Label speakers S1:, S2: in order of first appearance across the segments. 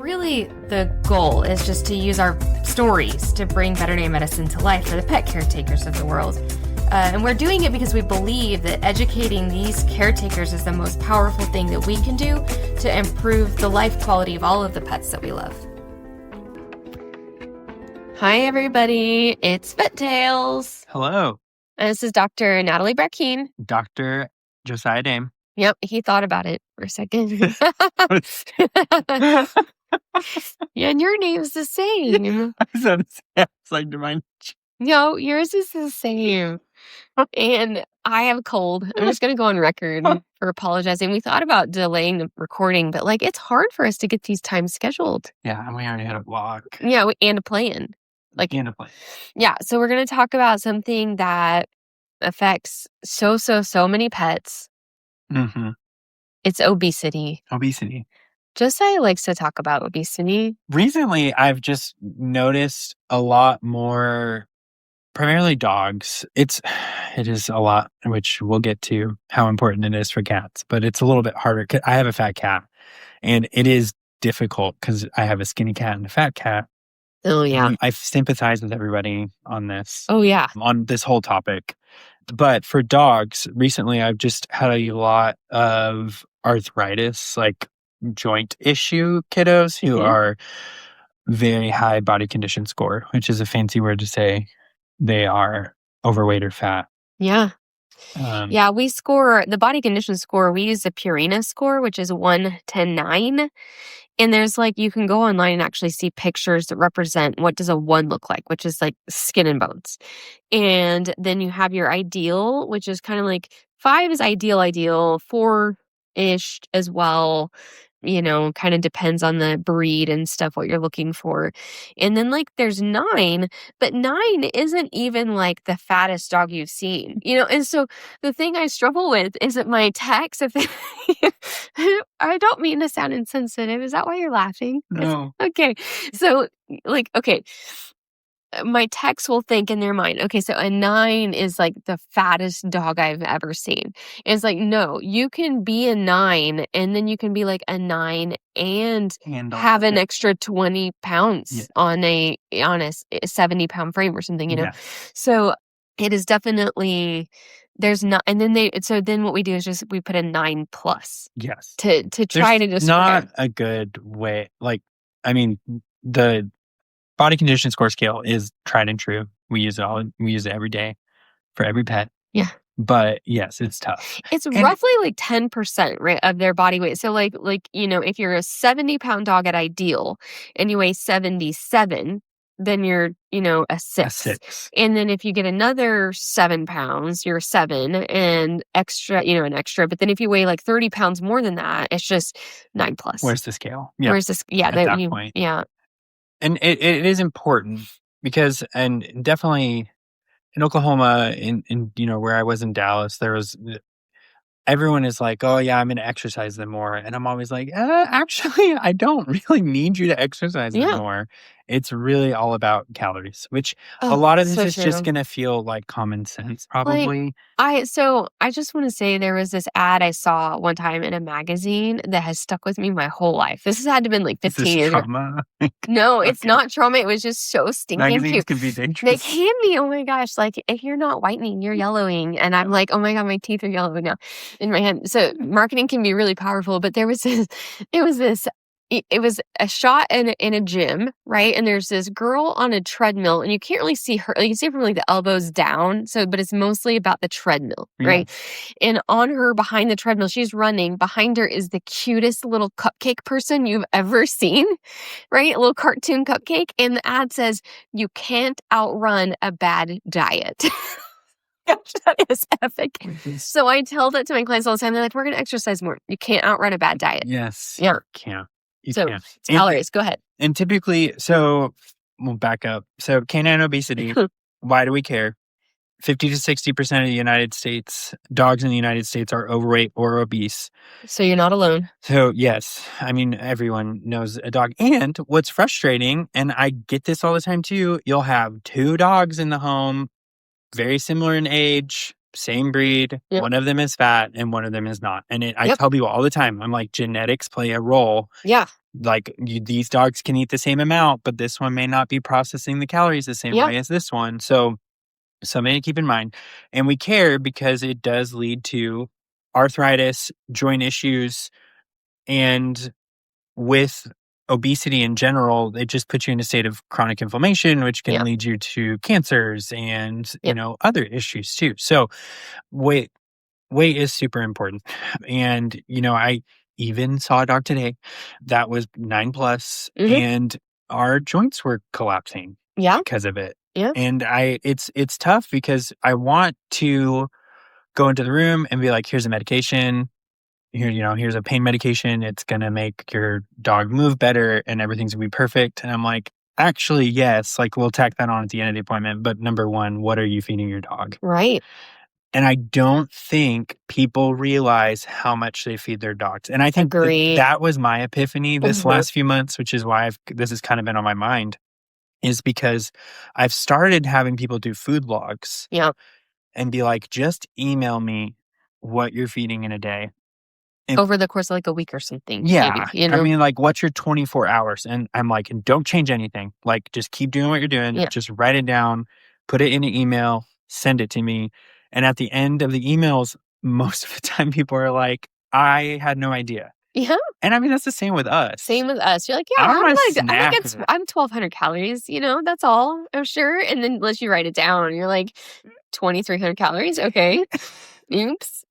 S1: Really, the goal is just to use our stories to bring veterinary medicine to life for the pet caretakers of the world. And we're doing it because we believe that educating these caretakers is the most powerful thing that we can do to improve the life quality of all of the pets that we love.
S2: Hi, everybody. It's Vet Tales.
S3: Hello.
S2: And this is Dr. Natalie Brackeen.
S3: Dr. Josiah Dame.
S2: Yep, he thought about it for a second. Yeah, and your name's the same.
S3: It's like mine.
S2: No, yours is the same. And I have a cold. I'm just going to go on record for apologizing. We thought about delaying the recording, but it's hard for us to get these times scheduled.
S3: Yeah, and we already had a vlog.
S2: Yeah, and a plan.
S3: And a plan.
S2: Yeah, so we're going to talk about something that affects so many pets.
S3: Mm-hmm.
S2: It's obesity.
S3: Obesity.
S2: Josiah likes to talk about obesity.
S3: Recently, I've just noticed a lot more, primarily dogs. It is a lot, which we'll get to how important it is for cats, but it's a little bit harder. I have a fat cat, and it is difficult because I have a skinny cat and a fat cat.
S2: Oh, yeah.
S3: I sympathize with everybody on this.
S2: Oh, yeah.
S3: On this whole topic. But for dogs, recently I've just had a lot of arthritis, like joint issue kiddos who are very high body condition score, which is a fancy word to say they are overweight or fat.
S2: Yeah. Yeah, we score the body condition score. We use the Purina score, which is 1 to 9. And there's you can go online and actually see pictures that represent what does a 1 look like, which is skin and bones. And then you have your ideal, which is kind of 5 is ideal, 4-ish as well. Kind of depends on the breed and stuff, what you're looking for. And then there's 9, but 9 isn't even the fattest dog you've seen, And so the thing I struggle with is that my techs, I don't mean to sound insensitive. Is that why you're laughing?
S3: No.
S2: Okay. So okay. My techs will think in their mind, okay, so a 9 is the fattest dog I've ever seen. It's no, you can be a 9 and then you can be a 9 and have an extra 20 pounds on a 70-pound frame or something,
S3: Yeah.
S2: So it is definitely there's not, and then then what we do is just we put a 9+.
S3: Yes.
S2: To try to just
S3: not a good way. The body condition score scale is tried and true. We use it every day for every pet.
S2: Yeah.
S3: But yes, it's tough.
S2: It's roughly 10%, right, of their body weight. So if you're a 70-pound dog at ideal and you weigh 77, then you're, a 6.
S3: A 6.
S2: And then if you get another 7 pounds, you're a 7 and extra, an extra. But then if you weigh 30 pounds more than that, it's just 9+.
S3: Where's the scale? Yeah.
S2: Where's this? Yeah.
S3: At that point.
S2: Yeah.
S3: And it is important because, and definitely in Oklahoma, in where I was in Dallas, everyone is oh yeah, I'm going to exercise them more. And I'm always actually, I don't really need you to exercise them more. It's really all about calories, which a lot of this is just going to feel like common sense, probably.
S2: I just want to say there was this ad I saw one time in a magazine that has stuck with me my whole life. This has had to have been 15 years.
S3: Trauma?
S2: No, it's not trauma. It was just so stinking
S3: Magazines
S2: cute.
S3: can be dangerous.
S2: They can be. Oh my gosh. If you're not whitening, you're yellowing. And I'm oh my God, my teeth are yellow now in my hand. So marketing can be really powerful, but it was a shot in a gym, right? And there's this girl on a treadmill and you can't really see her. You can see her from the elbows down. But it's mostly about the treadmill, right? And on her behind the treadmill, she's running. Behind her is the cutest little cupcake person you've ever seen, right? A little cartoon cupcake. And the ad says, you can't outrun a bad diet. Gosh, that is epic. So I tell that to my clients all the time. They're we're going to exercise more. You can't outrun a bad diet.
S3: Yes.
S2: Yeah.
S3: You can't.
S2: It's calories. Go ahead.
S3: And typically, we'll back up. So canine obesity, why do we care? 50 to 60% of the United States, dogs in the United States are overweight or obese.
S2: So you're not alone.
S3: So yes, everyone knows a dog. And what's frustrating, and I get this all the time too, you'll have 2 dogs in the home, very similar in age, same breed. Yep. One of them is fat and one of them is not. And I tell people all the time, I'm genetics play a role.
S2: Yeah.
S3: like these dogs can eat the same amount, but this one may not be processing the calories the same way as this one. So something to keep in mind. And we care because it does lead to arthritis, joint issues, and with obesity in general, it just puts you in a state of chronic inflammation, which can lead you to cancers and, other issues too. So weight is super important. And, I even saw a dog today that was 9+, and our joints were collapsing because of it.
S2: Yeah.
S3: And it's tough because I want to go into the room and be like, here's a medication. Here's a pain medication. It's going to make your dog move better and everything's going to be perfect. And I'm like, actually, yes, like we'll tack that on at the end of the appointment. But number one, what are you feeding your dog?
S2: Right.
S3: And I don't think people realize how much they feed their dogs. And I think that was my epiphany this last few months, which is why this has kind of been on my mind, is because I've started having people do food logs and be like, just email me what you're feeding in a day.
S2: Over the course of like a week or something.
S3: Yeah.
S2: Maybe,
S3: I mean, like, what's your 24 hours? And I'm like, don't change anything. Like, just keep doing what you're doing.
S2: Yeah.
S3: Just write it down, put it in an email, send it to me. And at the end of the emails, most of the time people are like, I had no idea.
S2: Yeah.
S3: And I mean, that's the same with us.
S2: You're like, yeah, I'm 1,200 calories, that's all, I'm sure. And then unless you write it down, you're like, 2,300 calories. Okay. Oops.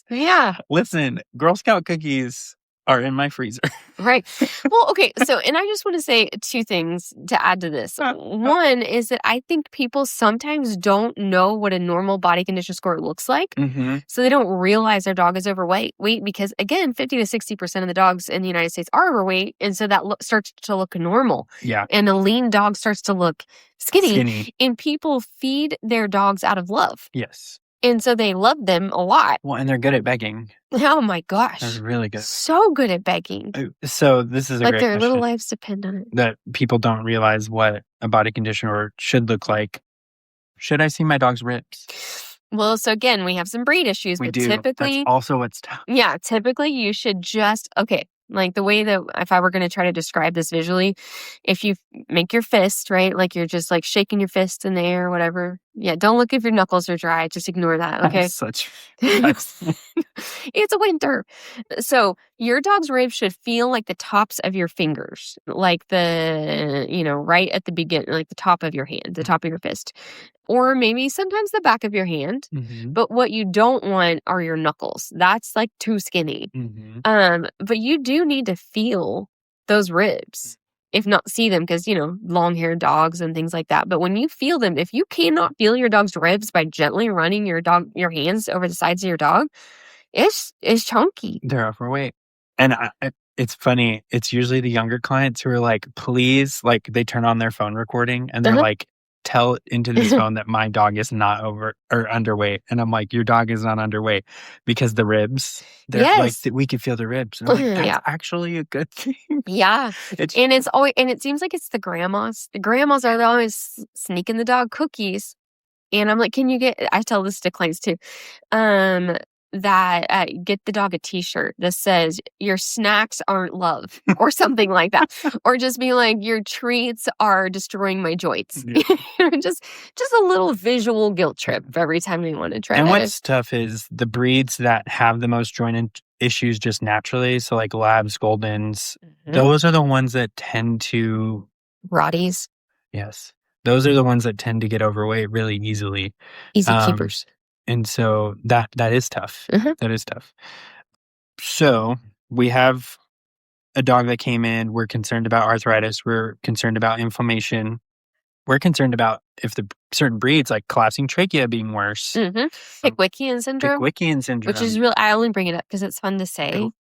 S2: Yeah.
S3: Listen, Girl Scout cookies are in my freezer.
S2: Right. Well, okay. So, and I just want to say two things to add to this. One is that I think people sometimes don't know what a normal body condition score looks like. So they don't realize their dog is overweight because, again, 50 to 60% of the dogs in the United States are overweight. And so that starts to look normal.
S3: Yeah.
S2: And a lean dog starts to look skinny. And people feed their dogs out of love.
S3: Yes.
S2: And so they love them a lot.
S3: Well, and they're good at begging.
S2: Oh my gosh.
S3: They're really good.
S2: So good at begging.
S3: So this is a great
S2: their
S3: question.
S2: little lives depend on it.
S3: That people don't realize what a body conditioner should look like. Should I see my dog's ribs?
S2: Well, so again, we have some breed issues.
S3: We
S2: but
S3: do.
S2: Typically,
S3: that's also what's tough.
S2: Yeah, typically you should just, like the way that if I were going to try to describe this visually, if you make your fist, right? Like you're just like shaking your fist in the air or whatever. Yeah, don't look if your knuckles are dry. Just ignore that, okay? It's a winter. So your dog's ribs should feel like the tops of your fingers, like right at the beginning, like the top of your hand, the top of your fist. Or maybe sometimes the back of your hand. But what you don't want are your knuckles. That's like too skinny. But you do need to feel those ribs, if not see them, because, long-haired dogs and things like that. But when you feel them, if you cannot feel your dog's ribs by gently running your hands over the sides of your dog, it's chunky.
S3: They're overweight. And it's funny. It's usually the younger clients who are like, please, like they turn on their phone recording and they're like, tell into this phone that my dog is not underweight. And I'm like, your dog is not underweight because the ribs, like we can feel the ribs. And I'm like, that's actually a good thing.
S2: Yeah. And it seems like it's the grandmas. The grandmas are always sneaking the dog cookies. And I'm like, I tell this to clients too, that get the dog a t-shirt that says your snacks aren't love or something like that, or just be like, your treats are destroying my joints. just a little visual guilt trip every time we want to try.
S3: And what's tough is the breeds that have the most joint issues just naturally, so like Labs, Goldens, those are the ones that tend to
S2: Rotties.
S3: Yes, those are the ones that tend to get overweight really easily.
S2: Easy keepers.
S3: And so that is tough. That is tough. So we have a dog that came in. We're concerned about arthritis. We're concerned about inflammation. We're concerned about if the certain breeds, like collapsing trachea, being worse.
S2: Pickwickian syndrome. Which is real. I only bring it up because it's fun to say.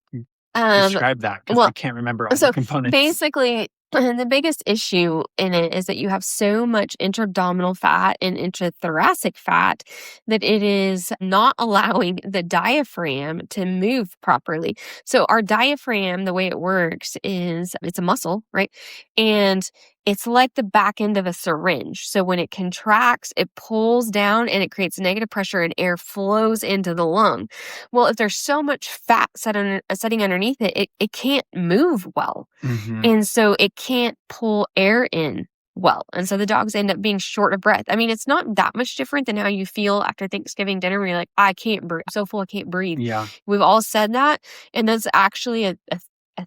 S3: Describe that because I can't remember all the components.
S2: Basically, And the biggest issue in it is that you have so much intra-abdominal fat and intrathoracic fat that it is not allowing the diaphragm to move properly. So our diaphragm, the way it works is it's a muscle, right? And it's like the back end of a syringe. So when it contracts, it pulls down and it creates negative pressure and air flows into the lung. Well, if there's so much fat setting underneath it, it can't move well.
S3: Mm-hmm.
S2: And so it can't pull air in well. And so the dogs end up being short of breath. I mean, it's not that much different than how you feel after Thanksgiving dinner where you're like, I can't breathe. I'm so full, I can't breathe.
S3: Yeah.
S2: We've all said that. And that's actually a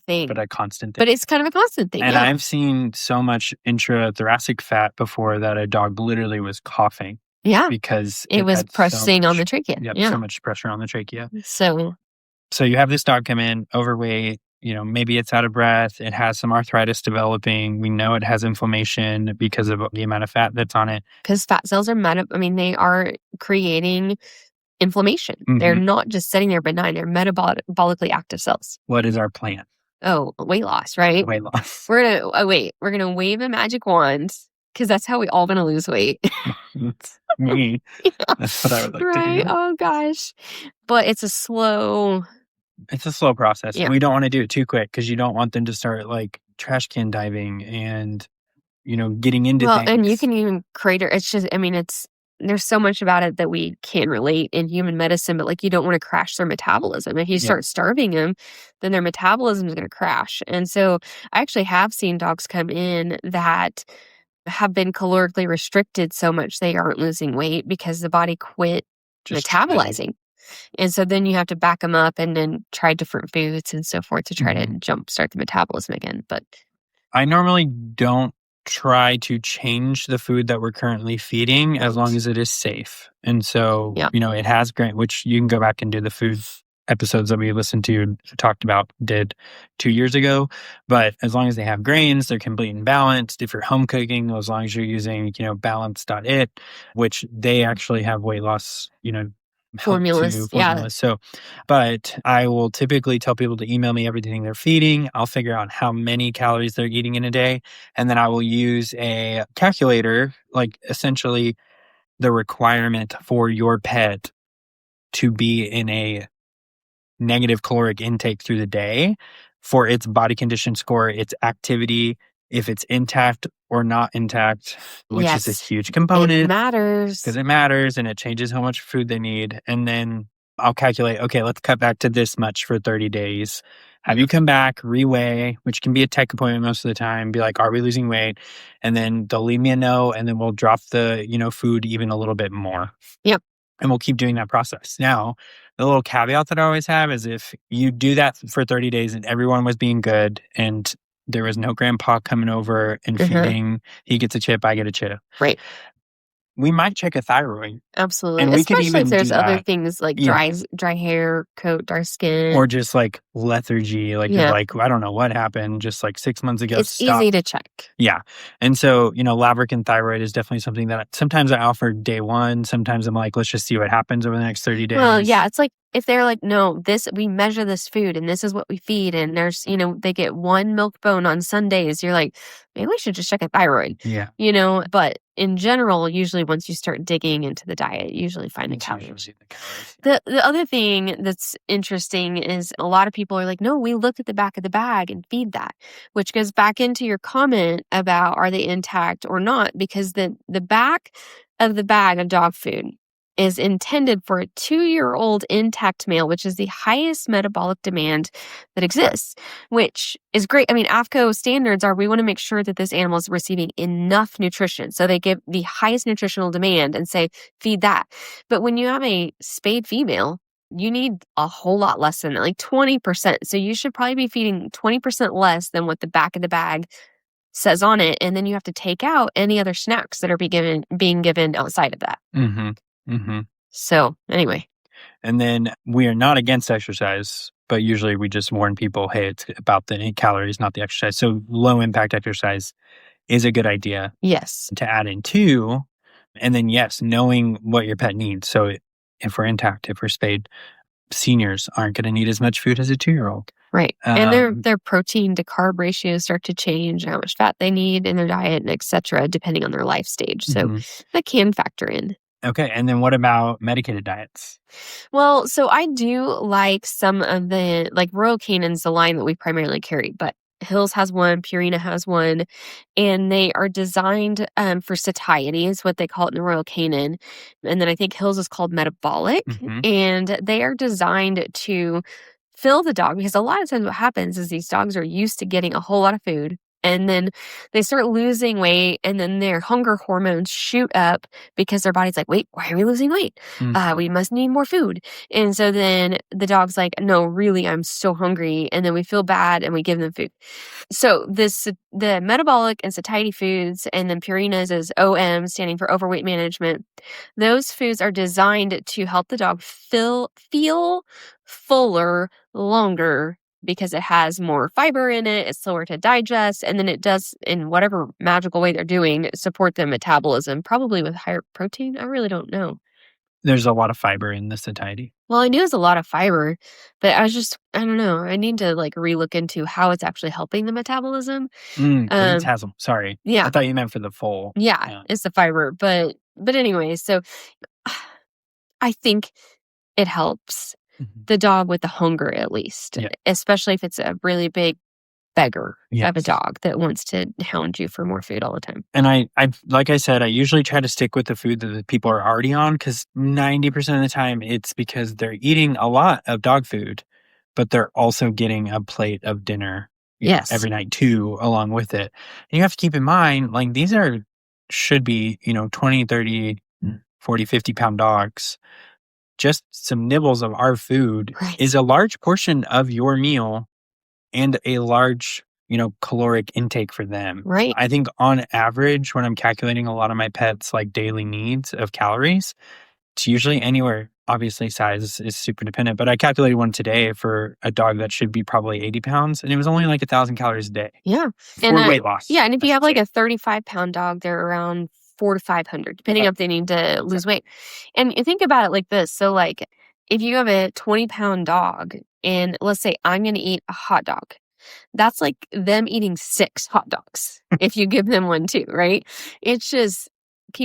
S2: thing.
S3: But a constant thing.
S2: But it's kind of a constant thing.
S3: And
S2: yeah.
S3: I've seen so much intrathoracic fat before that a dog literally was coughing.
S2: Yeah.
S3: Because
S2: it was pressing on the trachea.
S3: Yep,
S2: yeah.
S3: So much pressure on the trachea.
S2: So
S3: you have this dog come in, overweight, maybe it's out of breath. It has some arthritis developing. We know it has inflammation because of the amount of fat that's on it.
S2: Because fat cells are they are creating inflammation.
S3: Mm-hmm.
S2: They're not just sitting there benign. They're metabolically active cells.
S3: What is our plan?
S2: Oh, weight loss, right?
S3: Weight loss.
S2: We're going to wave a magic wand because that's how we all going to lose weight.
S3: That's me. Yeah. That's what I would like to do.
S2: Oh, gosh. But it's a slow
S3: process.
S2: Yeah.
S3: We don't want to do it too quick because you don't want them to start like trash can diving and, getting into things.
S2: And you can even it's just, there's so much about it that we can relate in human medicine, but like you don't want to crash their metabolism. If you start starving them, then their metabolism is going to crash. And so I actually have seen dogs come in that have been calorically restricted so much they aren't losing weight because the body quit metabolizing. And so then you have to back them up and then try different foods and so forth to try to jumpstart the metabolism again. But
S3: I normally don't try to change the food that we're currently feeding as long as it is safe. And so, it has grain, which you can go back and do the food episodes that we listened to, did 2 years ago. But as long as they have grains, they're complete and balanced. If you're home cooking, as long as you're using, balance.It, which they actually have weight loss,
S2: formulas. Yeah.
S3: So, but I will typically tell people to email me everything they're feeding. I'll figure out how many calories they're eating in a day. And then I will use a calculator, like essentially the requirement for your pet to be in a negative caloric intake through the day for its body condition score, its activity, if it's intact or not intact, which is a huge component.
S2: It matters.
S3: Because it matters and it changes how much food they need. And then I'll calculate, okay, let's cut back to this much for 30 days. Have you come back, reweigh, which can be a tech appointment most of the time, be like, are we losing weight? And then they'll leave me a note and then we'll drop the, food even a little bit more.
S2: Yep.
S3: And we'll keep doing that process. Now, the little caveat that I always have is if you do that for 30 days and everyone was being good and there was no grandpa coming over and feeding, he gets a chip, I get a chip.
S2: Right.
S3: We might check a thyroid.
S2: Absolutely.
S3: And
S2: especially if there's other things like dry hair, coat, dark skin.
S3: Or just like lethargy. Like you're like, I don't know what happened just like 6 months ago.
S2: It's easy to check.
S3: Yeah. And so, Labric thyroid is definitely something that sometimes I offer day one. Sometimes I'm like, let's just see what happens over the next 30 days.
S2: Well, yeah. It's like, if they're like, no, we measure this food and this is what we feed and there's, they get one milk bone on Sundays, you're like, maybe we should just check a thyroid.
S3: Yeah.
S2: But in general, usually once you start digging into the diet, you usually find the calories. The other thing that's interesting is a lot of people are like, no, we look at the back of the bag and feed that, which goes back into your comment about are they intact or not, because the back of the bag of dog food is intended for a 2-year-old intact male, which is the highest metabolic demand that exists, which is great. I mean, AAFCO standards are we want to make sure that this animal is receiving enough nutrition. So they give the highest nutritional demand and say, feed that. But when you have a spayed female, you need a whole lot less than that, like 20%. So you should probably be feeding 20% less than what the back of the bag says on it. And then you have to take out any other snacks that are being given outside of that.
S3: Mm-hmm. Mm-hmm.
S2: So anyway.
S3: And then we are not against exercise, but usually we just warn people, hey, it's about the calories, not the exercise. So low impact exercise is a good idea.
S2: Yes.
S3: To add in too. And then, yes, knowing what your pet needs. So if we're intact, if we're spayed, seniors aren't going to need as much food as a 2-year-old.
S2: Right. And their protein to carb ratios start to change, how much fat they need in their diet, and et cetera, depending on their life stage. So that can factor in.
S3: Okay. And then what about medicated diets?
S2: Well, so I do like some of the, like Royal Canin's the line that we primarily carry, but Hills has one, Purina has one, and they are designed for satiety is what they call it in the Royal Canin. And then I think Hills is called metabolic, and they are designed to fill the dog, because a lot of times what happens is these dogs are used to getting a whole lot of food, and then they start losing weight, and then their hunger hormones shoot up because their body's like, wait, why are we losing weight? We must need more food. And so then the dog's like, no, really, I'm so hungry. And then we feel bad and we give them food. So the metabolic and satiety foods, and then Purina's is OM, standing for overweight management. Those foods are designed to help the dog feel fuller longer, because it has more fiber in it, it's slower to digest, and then it does, in whatever magical way they're doing, support the metabolism, probably with higher protein. I really don't know.
S3: There's a lot of fiber in the satiety.
S2: Well, I knew it was a lot of fiber, but I don't know. I need to relook into how it's actually helping the metabolism.
S3: Sorry.
S2: Yeah.
S3: I thought you meant for the full.
S2: Yeah, it's the fiber. But anyway, so I think it helps the dog with the hunger, at least, especially if it's a really big beggar of a dog that wants to hound you for more food all the time.
S3: And I like I said, I usually try to stick with the food that the people are already on, because 90% of the time it's because they're eating a lot of dog food, but they're also getting a plate of dinner every night too, along with it. And you have to keep in mind, like, these should be, 20, 30, 40, 50 pound dogs. Just some nibbles of our food is a large portion of your meal and a large, caloric intake for them.
S2: Right.
S3: I think on average, when I'm calculating a lot of my pets' daily needs of calories, it's usually anywhere. Obviously, size is super dependent, but I calculated one today for a dog that should be probably 80 pounds, and it was only 1,000 calories a day.
S2: Yeah.
S3: For weight loss.
S2: Yeah, and if you have a 35-pound dog, they're around 400 to 500, depending if they need to lose weight. And you think about it like this. So, if you have a 20-pound dog, and let's say I'm going to eat a hot dog, that's like them eating 6 hot dogs if you give them one too, right? It's just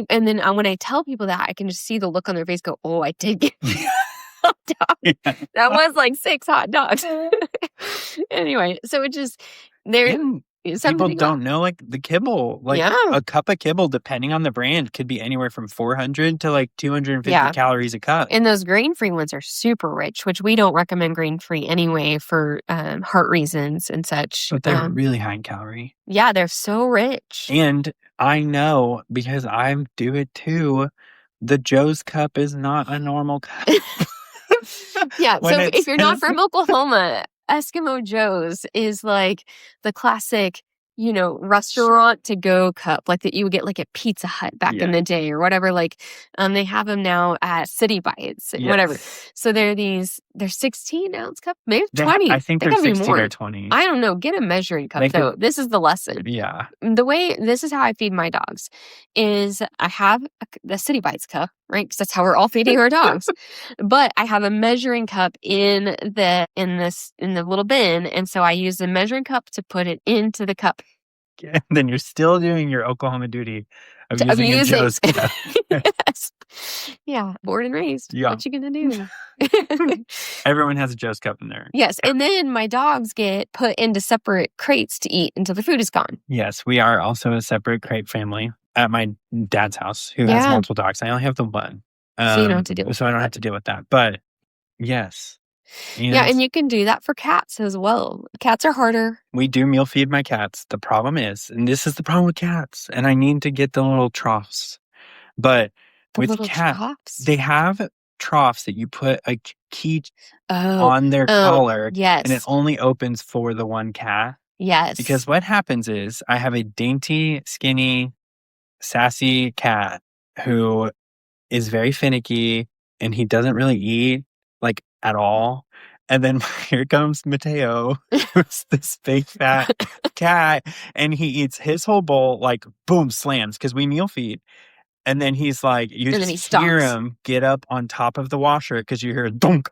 S2: and then when I tell people that, I can just see the look on their face go, oh, I did get hot dog. Yeah. That was 6 hot dogs. Anyway, so it just,
S3: people don't know the kibble. A cup of kibble, depending on the brand, could be anywhere from 400 to 250 calories a cup.
S2: And those grain-free ones are super rich, which we don't recommend grain-free anyway for heart reasons and such.
S3: But they're really high in calorie.
S2: Yeah, they're so rich.
S3: And I know, because I do it too, the Joe's cup is not a normal cup.
S2: Yeah, so if you're not from Oklahoma, Eskimo Joe's is the classic, restaurant to go cup, that you would get at Pizza Hut back in the day or whatever. They have them now at City Bites, whatever. So they're 16-ounce cup, maybe 20.
S3: I think they're 16 or 20.
S2: I don't know. Get a measuring cup though. This is the lesson.
S3: Yeah.
S2: This is how I feed my dogs. Is I have the City Bites cup, right? Because that's how we're all feeding our dogs. But I have a measuring cup in the little bin, and so I use the measuring cup to put it into the cup.
S3: And then you're still doing your Oklahoma duty of using a Joe's cup.
S2: Yes. Yeah, born and raised. Yeah. What you gonna do?
S3: Everyone has a Joe's cup in there.
S2: Yes, and then my dogs get put into separate crates to eat until the food is gone.
S3: Yes, we are also a separate crate family at my dad's house, who has multiple dogs. I only have the one.
S2: So you don't have to deal with
S3: that. I don't have to deal with that. But yes.
S2: And you can do that for cats as well. Cats are harder.
S3: We do meal feed my cats. The problem is, and this is the problem with cats, and I need to get the little troughs. But with cats, they have troughs that you put a key on their collar, and it only opens for the one cat.
S2: Yes.
S3: Because what happens is, I have a dainty, skinny, sassy cat who is very finicky, and he doesn't really eat at all. And then here comes Mateo, who's this big fat cat, and he eats his whole bowl, boom, slams, because we meal feed. And then he's you just hear him get up on top of the washer because you hear a dunk.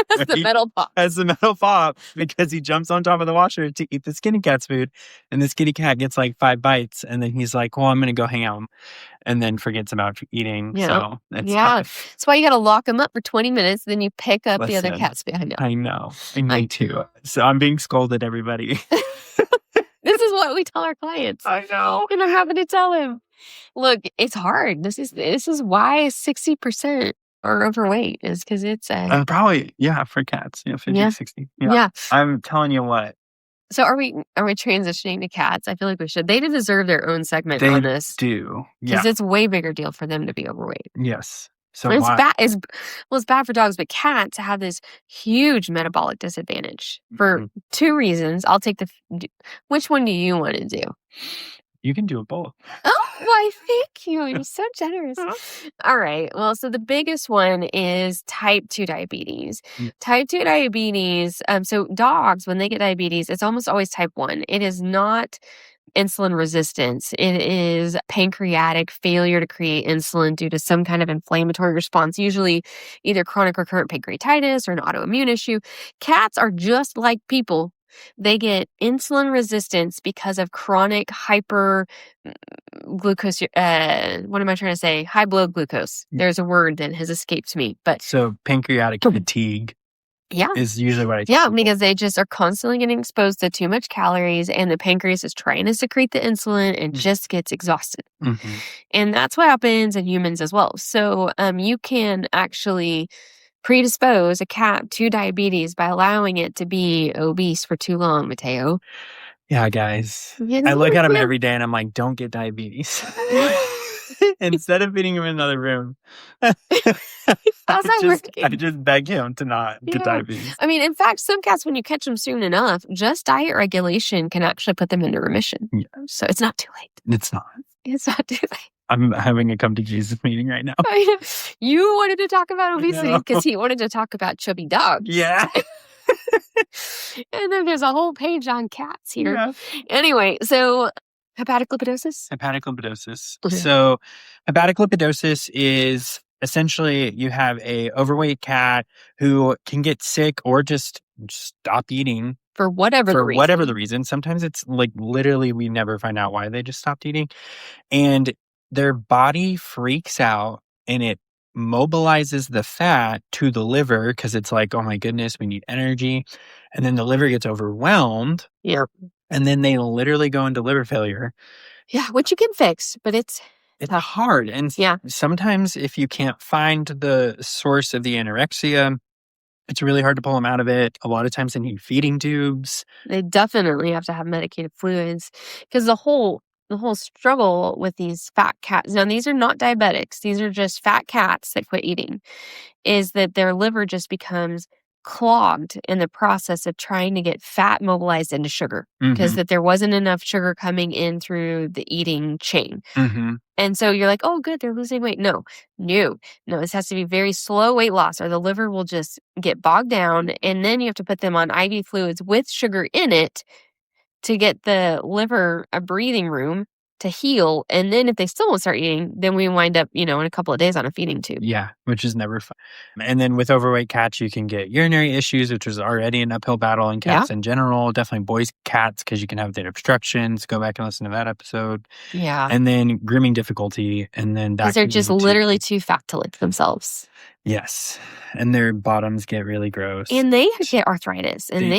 S2: That's the metal paw.
S3: Has the metal paw because he jumps on top of the washer to eat the skinny cat's food. And the skinny cat gets like 5 bites. And then he's like, well, I'm going to go hang out. And then forgets about eating.
S2: Yeah.
S3: So that's
S2: Yeah.
S3: tough.
S2: That's why you got to lock them up for 20 minutes. Then you pick up the other
S3: Listen,
S2: cats behind
S3: I know. I need to. So I'm being scolded, everybody.
S2: This is what we tell our clients.
S3: I know.
S2: And I'm having to tell him, look, it's hard. This is why 60% are overweight, is because it's
S3: probably, yeah, for cats. 50, 60.
S2: Yeah.
S3: I'm telling you what.
S2: So are we transitioning to cats? I feel like we should. They deserve their own segment
S3: They
S2: on this.
S3: do.
S2: Because it's a way bigger deal for them to be overweight.
S3: Yes. So
S2: it's bad. It's bad for dogs, but cats have this huge metabolic disadvantage for 2 reasons. I'll take which one do you want to do?
S3: You can do it both.
S2: Oh, why, thank you. You're so generous. All right. Well, so the biggest one is type 2 diabetes. Type 2 diabetes, so dogs, when they get diabetes, it's almost always type 1. It is not insulin resistance. It is pancreatic failure to create insulin due to some kind of inflammatory response, usually either chronic recurrent pancreatitis or an autoimmune issue. Cats are just like people. They get insulin resistance because of chronic hyper glucose. What am I trying to say? High blood glucose. There's a word that has escaped me, but
S3: so pancreatic fatigue.
S2: Yeah.
S3: Is usually what I
S2: tell people. Because they just are constantly getting exposed to too much calories, and the pancreas is trying to secrete the insulin and just gets exhausted.
S3: Mm-hmm.
S2: And that's what happens in humans as well. So you can actually predispose a cat to diabetes by allowing it to be obese for too long, Mateo.
S3: Yeah, guys. I look at him every day and I'm like, don't get diabetes. Instead of feeding him in another room, I just beg him to not get diabetes.
S2: I mean, in fact, some cats, when you catch them soon enough, just diet regulation can actually put them into remission. Yeah. So it's not too late.
S3: It's not.
S2: It's not too late.
S3: I'm having a come to Jesus meeting right now.
S2: You wanted to talk about obesity because he wanted to talk about chubby dogs.
S3: Yeah.
S2: And then there's a whole page on cats here.
S3: Yeah.
S2: Anyway, so hepatic lipidosis?
S3: Hepatic lipidosis. Okay. So hepatic lipidosis is essentially you have a overweight cat who can get sick or just stop eating.
S2: For whatever
S3: the reason. Sometimes it's like literally we never find out why they just stopped eating. And their body freaks out and it mobilizes the fat to the liver because it's like, oh my goodness, we need energy. And then the liver gets overwhelmed.
S2: Yeah.
S3: And then they literally go into liver failure.
S2: Yeah, which you can fix, but it's
S3: hard. And sometimes if you can't find the source of the anorexia, it's really hard to pull them out of it. A lot of times they need feeding tubes.
S2: They definitely have to have medicated fluids because the whole struggle with these fat cats, now these are not diabetics, these are just fat cats that quit eating, is that their liver just becomes clogged in the process of trying to get fat mobilized into sugar because that there wasn't enough sugar coming in through the eating chain. And so you're like, oh, good, they're losing weight. No, this has to be very slow weight loss or the liver will just get bogged down. And then you have to put them on IV fluids with sugar in it to get the liver a breathing room to heal. And then if they still won't start eating, then we wind up, in a couple of days on a feeding tube.
S3: Yeah, which is never fun. And then with overweight cats, you can get urinary issues, which is already an uphill battle in cats in general. Definitely boys cats because you can have the obstructions. Go back and listen to that episode.
S2: Yeah.
S3: And then grooming difficulty. And then that
S2: because they're just literally too fat to lick themselves.
S3: Yes. And their bottoms get really gross.
S2: And they get arthritis. And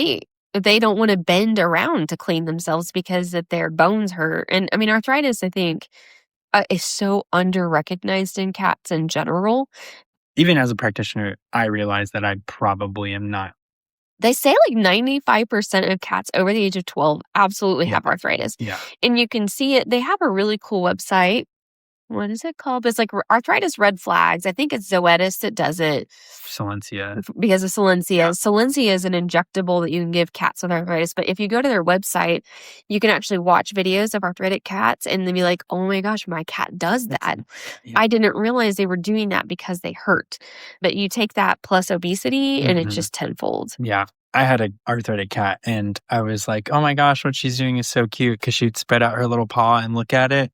S2: they don't want to bend around to clean themselves because that their bones hurt. And I mean, arthritis, I think, is so under-recognized in cats in general.
S3: Even as a practitioner, I realize that I probably am not.
S2: They say like 95% of cats over the age of 12 absolutely have arthritis.
S3: Yeah.
S2: And you can see it. They have a really cool website. What is it called? It's like Arthritis Red Flags. I think it's Zoetis that does it.
S3: Solensia.
S2: Because of Solensia. Yeah. Solensia is an injectable that you can give cats with arthritis. But if you go to their website, you can actually watch videos of arthritic cats and then be like, oh my gosh, my cat does that. Yeah. I didn't realize they were doing that because they hurt. But you take that plus obesity and it's just tenfold.
S3: Yeah. I had an arthritic cat and I was like, oh my gosh, what she's doing is so cute because she'd spread out her little paw and look at it.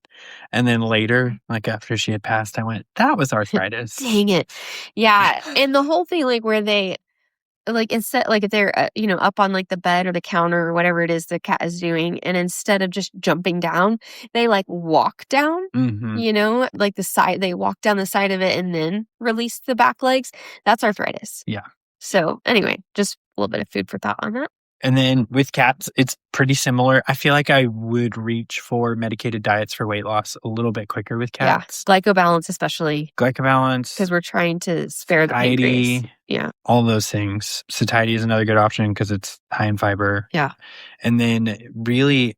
S3: And then later, like after she had passed, I went, that was arthritis.
S2: Dang it. Yeah. And the whole thing, like where they like instead, like if they're up on like the bed or the counter or whatever it is the cat is doing, and instead of just jumping down, they like walk down. Like the side, they walk down the side of it and then release the back legs. That's arthritis.
S3: Yeah.
S2: So anyway, just a little bit of food for thought on that.
S3: And then with cats, it's pretty similar. I feel like I would reach for medicated diets for weight loss a little bit quicker with cats.
S2: Yeah, glycobalance especially.
S3: Glycobalance.
S2: Because we're trying to spare the pancreas. Yeah.
S3: All those things. Satiety is another good option because it's high in fiber.
S2: Yeah.
S3: And then really,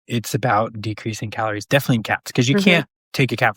S3: it's about decreasing calories. Definitely in cats, because you can't take a cat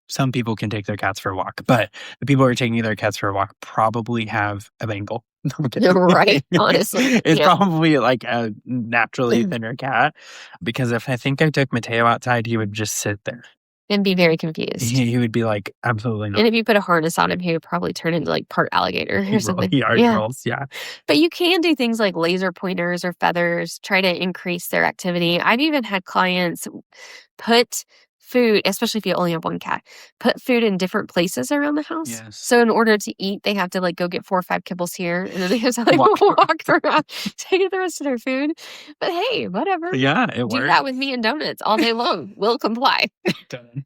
S3: some people can take their cats for a walk, but the people who are taking their cats for a walk probably have a Bengal.
S2: Right, honestly.
S3: It's probably like a naturally thinner cat, because if I think I took Mateo outside, he would just sit there.
S2: And be very confused.
S3: He would be like, absolutely not.
S2: And if you put a harness on him, he would probably turn into like part alligator or something.
S3: He rolls, yeah.
S2: But you can do things like laser pointers or feathers, try to increase their activity. I've even had clients put food, especially if you only have one cat, put food in different places around the house.
S3: Yes.
S2: So in order to eat, they have to like go get 4 or 5 kibbles here, and then they have to like walk around to get the rest of their food. But hey, whatever.
S3: Yeah, it works.
S2: Do that with me and donuts all day long. We'll comply.
S3: Done.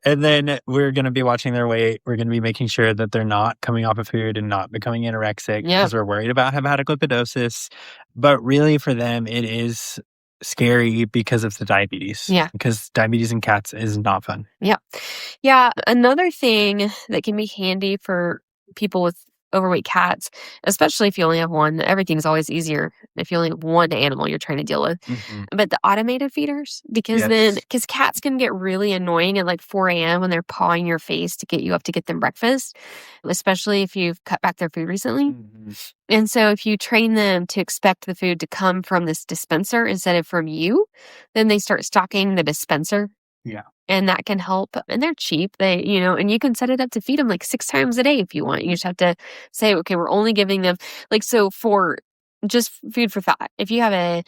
S3: And then we're going to be watching their weight. We're going to be making sure that they're not coming off of food and not becoming anorexic, because we're worried about hepatic lipidosis. But really for them, it is scary because of the diabetes.
S2: Yeah.
S3: Because diabetes in cats is not fun.
S2: Yeah. Yeah. Another thing that can be handy for people with overweight cats, especially if you only have one, everything's always easier if you only have one animal you're trying to deal with. But the automated feeders, because cats can get really annoying at like 4 a.m. when they're pawing your face to get you up to get them breakfast, especially if you've cut back their food recently. And so if you train them to expect the food to come from this dispenser instead of from you, then they start stocking the dispenser.
S3: Yeah.
S2: And that can help. And they're cheap. They, and you can set it up to feed them like 6 times a day if you want. You just have to say, okay, we're only giving them so for just food for thought. If you have a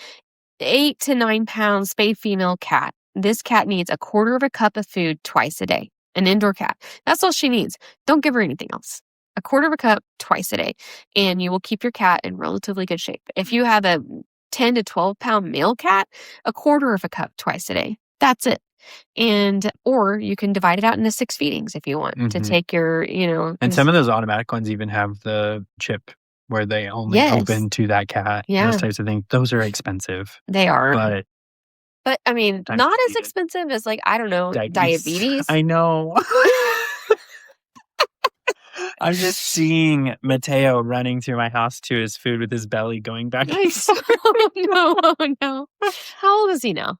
S2: 8 to 9 pound spayed female cat, this cat needs 1/4 cup of food twice a day. An indoor cat. That's all she needs. Don't give her anything else. 1/4 cup twice a day. And you will keep your cat in relatively good shape. If you have a 10 to 12 pound male cat, 1/4 cup twice a day. That's it. Or you can divide it out into 6 feedings if you want to take your,
S3: And some of those automatic ones even have the chip where they only open to that cat. Those types of things. Those are expensive.
S2: They are. But I mean, not as
S3: needed.
S2: Expensive as like, I don't know, diabetes.
S3: I know. I'm just seeing Mateo running through my house to his food with his belly going back.
S2: Oh no. How old is he now?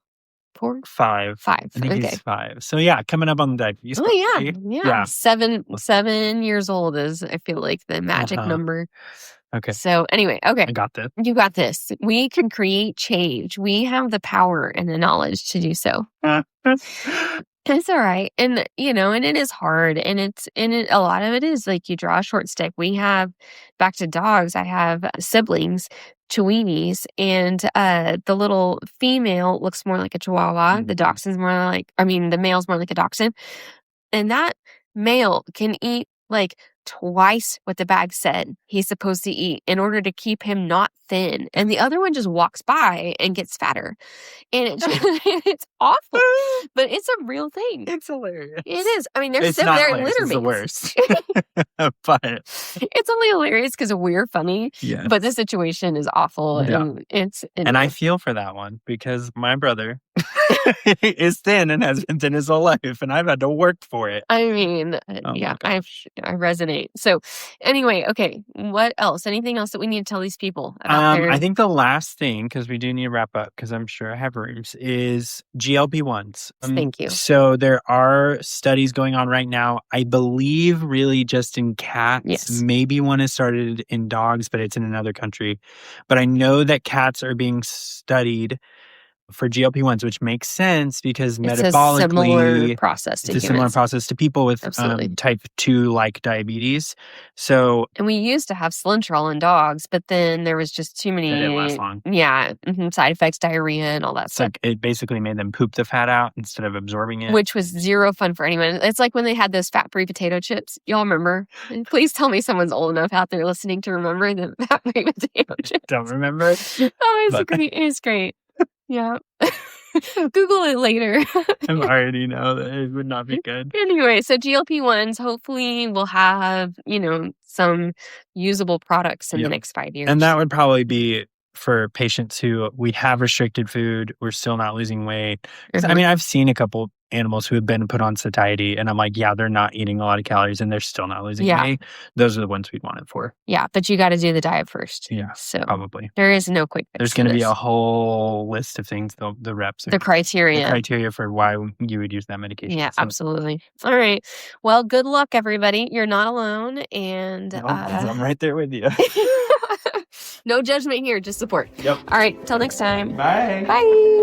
S2: 4?
S3: 5.
S2: 5.
S3: I think he's 5. So yeah, coming up on the diabetes.
S2: Oh yeah. 7 years old is, I feel like, the magic number.
S3: Okay.
S2: So anyway, okay.
S3: I got this.
S2: You got this. We can create change. We have the power and the knowledge to do so. It's all right. And, and it is hard. And a lot of it is like you draw a short stick. We have, back to dogs, I have siblings, Chihuahuas, and the little female looks more like a Chihuahua. The the male's more like a Dachshund. And that male can eat like twice what the bag said he's supposed to eat in order to keep him not thin. And the other one just walks by and gets fatter. And it's awful, but it's a real thing.
S3: It's hilarious.
S2: It is. I mean, they're litter
S3: It's
S2: mates.
S3: the worst. But
S2: it's only hilarious because we're funny.
S3: Yes.
S2: But the situation is awful.
S3: Yeah.
S2: And
S3: I feel for that one because my brother is thin and has been thin his whole life, and I've had to work for it.
S2: I mean, I resonate. So anyway, okay, what else? Anything else that we need to tell these people about
S3: I think the last thing, because we do need to wrap up because I'm sure I have rooms, is GLP-1s.
S2: Thank you.
S3: So there are studies going on right now, I believe really just in cats.
S2: Yes.
S3: Maybe one is started in dogs, but it's in another country. But I know that cats are being studied for GLP-1s, which makes sense because
S2: It's a similar
S3: metabolically,
S2: process to
S3: it's a similar
S2: humans.
S3: process to people with
S2: Absolutely.
S3: type 2-like diabetes. So
S2: And we used to have cilantro in dogs, but then there was just too
S3: that didn't last
S2: many,
S3: long.
S2: side effects, diarrhea, and all that
S3: It's
S2: stuff,
S3: like it basically made them poop the fat out instead of absorbing it.
S2: which was zero fun for anyone. It's like when they had those fat-free potato chips. Y'all remember? And please tell me someone's old enough out there listening to remember the fat-free potato chips.
S3: Don't remember.
S2: Oh, it's
S3: But-
S2: great. It's great. Yeah. Google it later.
S3: I already know that it would not be good.
S2: Anyway, so GLP-1s hopefully will have, some usable products in the
S3: Yep.
S2: next 5 years.
S3: And that would probably be for patients who we have restricted food, we're still not losing weight. 'Cause, I mean, I've seen a couple animals who have been put on satiety, and I'm like, yeah, they're not eating a lot of calories and they're still not losing
S2: Yeah.
S3: weight. Those are the ones we'd want it for.
S2: Yeah, but you got to do the diet first.
S3: Yeah,
S2: So
S3: probably.
S2: there is no quick fix.
S3: There's going to be a whole list of things, the reps,
S2: the criteria.
S3: the criteria for why you would use that medication.
S2: Yeah,
S3: So,
S2: absolutely. All right. Well, good luck, everybody. You're not alone, and
S3: I'm right there with you.
S2: no judgment here, just support.
S3: Yep.
S2: All right. Till next time.
S3: Bye.
S2: Bye.